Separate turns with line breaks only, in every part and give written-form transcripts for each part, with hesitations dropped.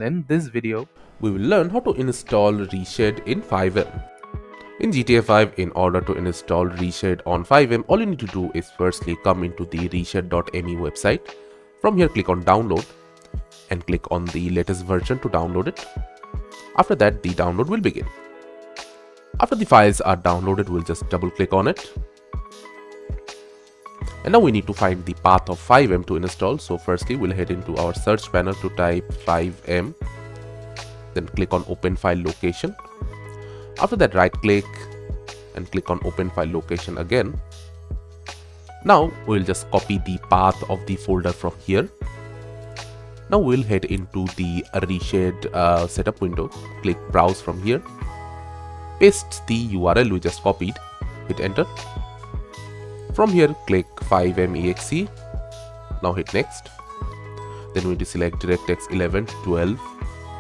In this video,
we will learn how to install Reshade in FiveM. In GTA 5, in order to install Reshade on FiveM, all you need to do is firstly come into the reshade.me website. From here, click on download and click on the latest version to download it. After that, the download will begin. After the files are downloaded, we'll just double click on it. And now we need to find the path of FiveM to install. So firstly, we'll head into our search panel to type FiveM. Then click on open file location. After that, right click and click on open file location again. Now we'll just copy the path of the folder from here. Now we'll head into the Reshade setup window. Click browse from here. Paste the URL we just copied. Hit enter. From here, click FiveM.exe. Now hit next. Then we need to select DirectX 11, 12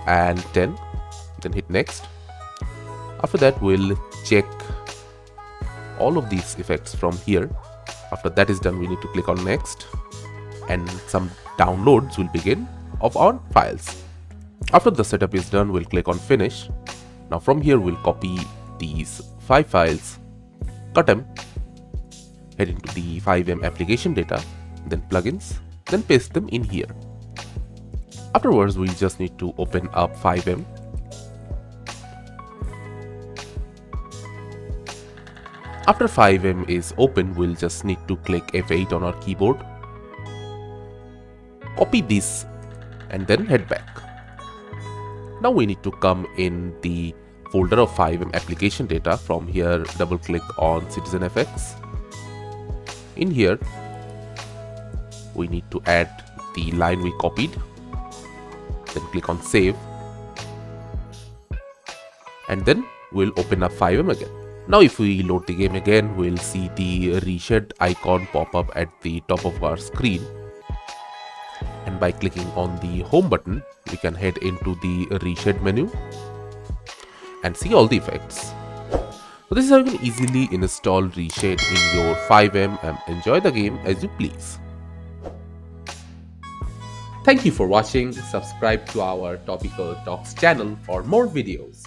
and 10. Then hit next. After that, we'll check all of these effects from here. After that is done, we need to click on next. And some downloads will begin of our files. After the setup is done, we'll click on finish. Now from here, we'll copy these 5 files, cut them, head into the FiveM application data, then plugins, then paste them in here. Afterwards, we just need to open up FiveM. After FiveM is open, we'll just need to click F8 on our keyboard, copy this and then head back. Now we need to come in the folder of FiveM application data. From here, double click on CitizenFX. In here, we need to add the line we copied. Then click on save. And then we'll open up FiveM again. Now if we load the game again, we'll see the Reshade icon pop up at the top of our screen. And by clicking on the home button, we can head into the Reshade menu and see all the effects. So this is how you can easily install Reshade in your FiveM and enjoy the game as you please. Thank you for watching. Subscribe to our Topical Talks channel for more videos.